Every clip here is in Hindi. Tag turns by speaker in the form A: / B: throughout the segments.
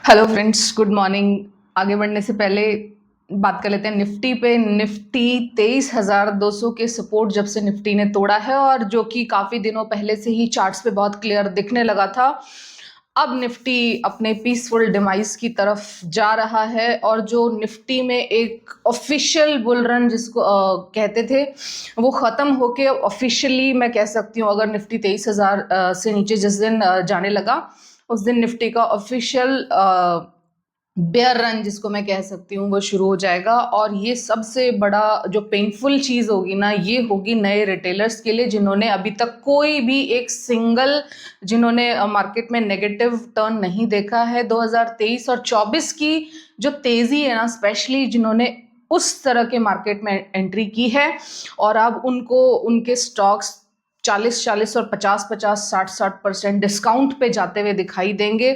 A: Hello friends, good morning. आगे बढ़ने से पहले बात कर लेते हैं निफ्टी पे। निफ्टी 23,200 के सपोर्ट जब से निफ्टी ने तोड़ा है, और जो कि काफी दिनों पहले से ही चार्ट्स पे बहुत क्लियर दिखने लगा था, अब निफ्टी अपने पीसफुल डिमाइस की तरफ जा रहा है। और जो निफ्टी में एक ऑफिशियल बुल रन जिसको कहते थे, वो खत्म होके ऑफिशियली मैं कह सकती हूँ, अगर निफ्टी 23,000 से नीचे जिस दिन जाने लगा, उस दिन निफ्टी का ऑफिशियल बेयर रन जिसको मैं कह सकती हूँ वो शुरू हो जाएगा। और ये सबसे बड़ा जो पेनफुल चीज होगी ना, ये होगी नए रिटेलर्स के लिए, जिन्होंने अभी तक कोई भी एक सिंगल, जिन्होंने मार्केट में नेगेटिव टर्न नहीं देखा है। 2023 और 24 की जो तेजी है ना, स्पेशली जिन्होंने उस तरह के मार्केट में एंट्री की है, और अब उनको उनके स्टॉक्स 40-40 और 50-50, 60-60% डिस्काउंट पे जाते हुए दिखाई देंगे।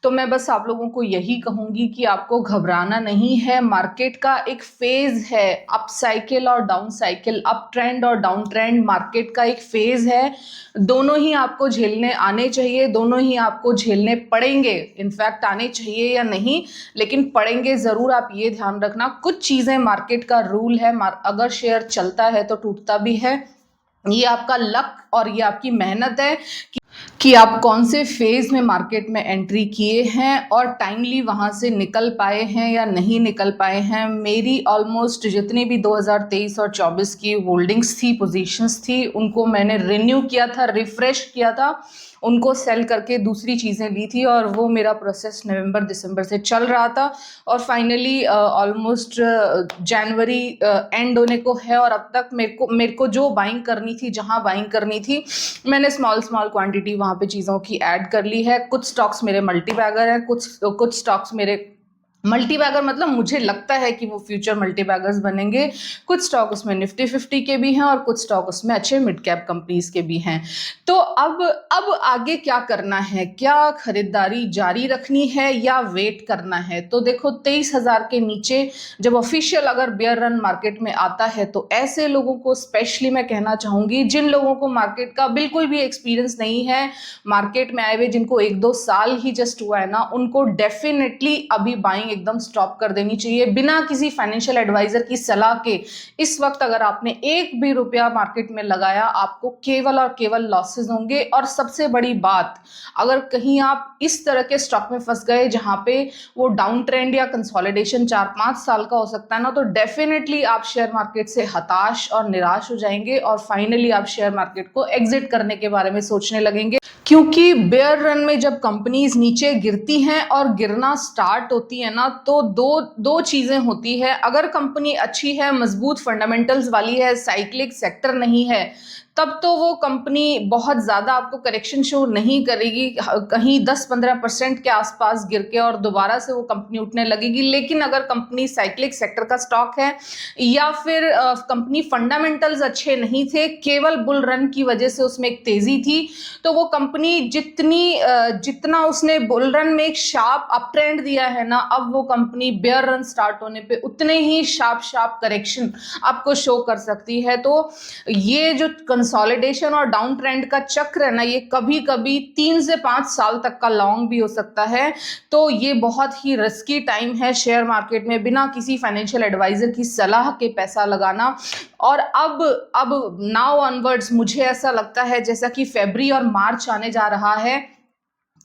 A: तो मैं बस आप लोगों को यही कहूंगी कि आपको घबराना नहीं है। मार्केट का एक फेज है, अप साइकिल और डाउन साइकिल, अप ट्रेंड और डाउन ट्रेंड मार्केट का एक फेज है। दोनों ही आपको झेलने आने चाहिए, दोनों ही आपको झेलने पड़ेंगे। इनफैक्ट आने चाहिए या नहीं, लेकिन पड़ेंगे जरूर। आप ये ध्यान रखना, कुछ चीजें मार्केट का रूल है, अगर शेयर चलता है तो टूटता भी है। ये आपका लक और ये आपकी मेहनत है कि आप कौन से फेज में मार्केट में एंट्री किए हैं और टाइमली वहां से निकल पाए हैं या नहीं निकल पाए हैं। मेरी ऑलमोस्ट जितनी भी 2023 और 24 की होल्डिंग्स थी, पोजीशंस थी, उनको मैंने रिन्यू किया था, रिफ्रेश किया था, उनको सेल करके दूसरी चीज़ें ली थी, और वो मेरा प्रोसेस नवंबर दिसंबर से चल रहा था। और फाइनली ऑलमोस्ट जनवरी एंड होने को है, और अब तक मेरे को जो बाइंग करनी थी, जहां बाइंग करनी थी, मैंने स्मॉल क्वांटिटी वहां पे चीज़ों की ऐड कर ली है। कुछ स्टॉक्स मेरे मल्टी बैगर हैं, कुछ स्टॉक्स मेरे मल्टी बैगर, मतलब मुझे लगता है कि वो फ्यूचर मल्टी बैगर्स बनेंगे। कुछ स्टॉक उसमें निफ्टी 50 के भी हैं, और कुछ स्टॉक उसमें अच्छे मिड कैप कंपनीज के भी हैं। तो अब आगे क्या करना है? क्या खरीदारी जारी रखनी है या वेट करना है? तो देखो, 23,000 के नीचे जब ऑफिशियल अगर बेयर रन मार्केट में आता है, तो ऐसे लोगों को स्पेशली मैं कहना चाहूंगी, जिन लोगों को मार्केट का बिल्कुल भी एक्सपीरियंस नहीं है, मार्केट में आए हुए जिनको 1-2 साल ही जस्ट हुआ है ना, उनको डेफिनेटली अभी बाइंग एकदम स्टॉप कर देनी चाहिए, बिना किसी फाइनेंशियल एडवाइजर की सलाह के। इस वक्त अगर आपने एक भी रुपया मार्केट में लगाया, आपको केवल और केवल लॉसेस होंगे। और सबसे बड़ी बात, अगर कहीं आप इस तरह के स्टॉक में फंस गए जहां पे वो डाउन ट्रेंड या कंसोलिडेशन 4-5 साल का हो सकता है ना, तो डेफिनेटली आप शेयर मार्केट से हताश और निराश हो जाएंगे, और फाइनली आप शेयर मार्केट को एग्जिट करने के बारे में सोचने लगेंगे। क्योंकि बेयर रन में जब कंपनीज नीचे गिरती हैं और गिरना स्टार्ट होती है ना, तो दो दो चीजें होती है। अगर कंपनी अच्छी है, मजबूत फंडामेंटल्स वाली है, साइक्लिक सेक्टर नहीं है, तब तो वो कंपनी बहुत ज्यादा आपको करेक्शन शो नहीं करेगी, कहीं 10-15% के आसपास गिर के, और दोबारा से वो कंपनी उठने लगेगी। लेकिन अगर कंपनी साइक्लिक सेक्टर का स्टॉक है, या फिर कंपनी फंडामेंटल्स अच्छे नहीं थे, केवल बुल रन की वजह से उसमें एक तेजी थी, तो वो कंपनी जितना उसने बुल रन में एक शार्प अप ट्रेंड दिया है ना, अब वो कंपनी बेयर रन स्टार्ट होने पे उतने ही शार्प करेक्शन आपको शो कर सकती है। तो ये जो कंसोलिडेशन और डाउन ट्रेंड का चक्र है ना, ये कभी कभी 3 से 5 साल तक का लॉन्ग भी हो सकता है। तो ये बहुत ही रिस्की टाइम है शेयर मार्केट में बिना किसी फाइनेंशियल एडवाइजर की सलाह के पैसा लगाना। और अब नाउ ऑनवर्ड्स मुझे ऐसा लगता है, जैसा कि फरवरी और मार्च आने जा रहा है,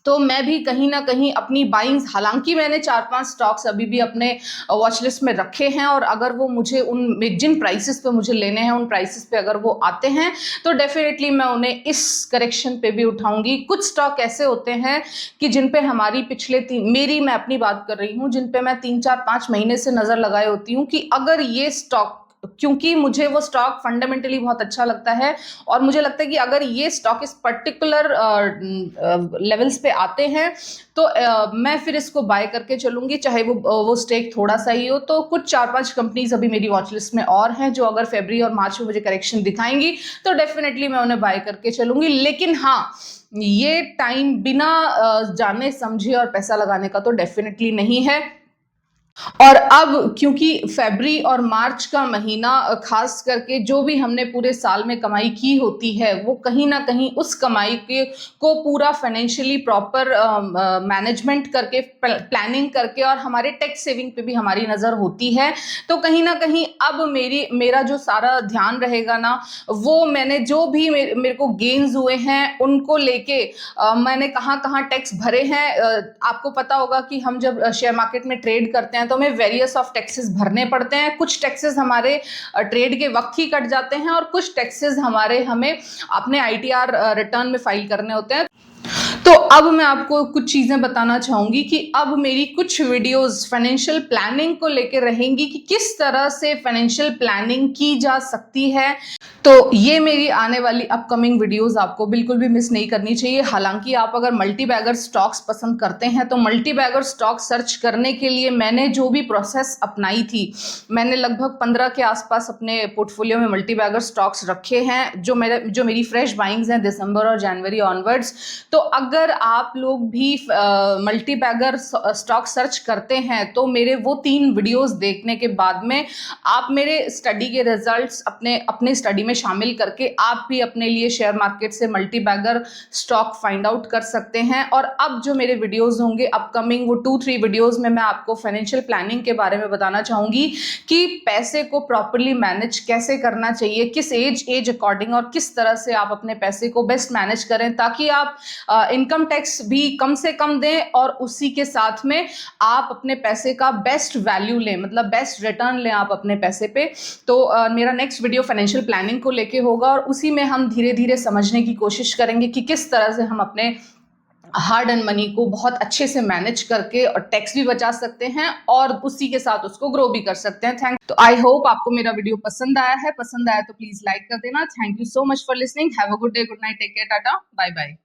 A: तो मैं भी कहीं ना कहीं अपनी बाइंग्स, हालांकि मैंने 4-5 स्टॉक्स अभी भी अपने वॉच लिस्ट में रखे हैं, और अगर वो मुझे उन जिन प्राइसेस पे मुझे लेने हैं, उन प्राइसेस पे अगर वो आते हैं, तो डेफिनेटली मैं उन्हें इस करेक्शन पे भी उठाऊंगी। कुछ स्टॉक ऐसे होते हैं कि जिन पे हमारी मैं अपनी बात कर रही हूँ, जिन पे मैं 3-4-5 महीने से नजर लगाए होती हूँ कि अगर ये स्टॉक, क्योंकि मुझे वो स्टॉक फंडामेंटली बहुत अच्छा लगता है, और मुझे लगता है कि अगर ये स्टॉक इस पर्टिकुलर लेवल्स पे आते हैं, तो मैं फिर इसको बाय करके चलूंगी, चाहे वो स्टेक थोड़ा सा ही हो। तो कुछ 4-5 कंपनीज अभी मेरी वॉच लिस्ट में और हैं, जो अगर फरवरी और मार्च में मुझे करेक्शन दिखाएंगी, तो डेफिनेटली मैं उन्हें बाय करके चलूंगी। लेकिन हाँ, ये टाइम बिना जाने समझे और पैसा लगाने का तो डेफिनेटली नहीं है। और अब क्योंकि फरवरी और मार्च का महीना खास करके जो भी हमने पूरे साल में कमाई की होती है वो कहीं ना कहीं उस कमाई के को पूरा फाइनेंशियली प्रॉपर मैनेजमेंट करके प्लानिंग करके और हमारे टैक्स सेविंग पे भी हमारी नज़र होती है। तो कहीं ना कहीं अब मेरा जो सारा ध्यान रहेगा ना, वो मैंने जो भी मेरे को गेन्स हुए हैं उनको लेके मैंने कहाँ कहाँ टैक्स भरे हैं। आपको पता होगा कि हम जब शेयर मार्केट में ट्रेड करते हैं तो हमें वेरियस ऑफ टैक्सेस भरने पड़ते हैं। कुछ टैक्सेस हमारे ट्रेड के वक्त ही कट जाते हैं और कुछ टैक्सेस हमें अपने आईटीआर रिटर्न में फाइल करने होते हैं। तो अब मैं आपको कुछ चीजें बताना चाहूंगी कि अब मेरी कुछ वीडियोस फाइनेंशियल प्लानिंग को लेकर रहेंगी कि किस तरह से फाइनेंशियल प्लानिंग की जा सकती है। तो ये मेरी आने वाली अपकमिंग वीडियोस आपको बिल्कुल भी मिस नहीं करनी चाहिए। हालांकि आप अगर मल्टी बैगर स्टॉक्स पसंद करते हैं तो मल्टी बैगर स्टॉक सर्च करने के लिए मैंने जो भी प्रोसेस अपनाई थी, मैंने लगभग 15 के आसपास अपने पोर्टफोलियो में मल्टी बैगर स्टॉक्स रखे हैं जो मेरी फ्रेश बाइंग्स हैं दिसंबर और जनवरी ऑनवर्ड्स। तो अगर आप लोग भी मल्टी बैगर स्टॉक सर्च करते हैं तो मेरे वो 3 वीडियोस देखने के बाद में आप मेरे स्टडी के रिजल्ट्स अपने स्टडी में शामिल करके आप भी अपने लिए शेयर मार्केट से multi bagger stock find out कर सकते हैं। और अब जो मेरे वीडियोस होंगे अपकमिंग, वो 2-3 वीडियोस में मैं आपको फाइनेंशियल प्लानिंग के बारे में बताना चाहूंगी कि पैसे को प्रॉपरली मैनेज कैसे करना चाहिए, किस एज अकॉर्डिंग और किस तरह से आप अपने पैसे को बेस्ट मैनेज करें ताकि आप इनकम टैक्स भी कम से कम दें और उसी के साथ में आप अपने पैसे का बेस्ट वैल्यू लें, मतलब बेस्ट रिटर्न लें आप अपने पैसे पे। तो मेरा नेक्स्ट वीडियो फाइनेंशियल प्लानिंग को लेके होगा और उसी में हम धीरे धीरे समझने की कोशिश करेंगे कि किस तरह से हम अपने हार्ड एंड मनी को बहुत अच्छे से मैनेज करके और टैक्स भी बचा सकते हैं और उसी के साथ उसको ग्रो भी कर सकते हैं। तो आई होप आपको मेरा वीडियो पसंद आया है। पसंद आया तो प्लीज लाइक कर देना। Thank you so much for listening. Have a good day, good night, take care, tata, bye bye.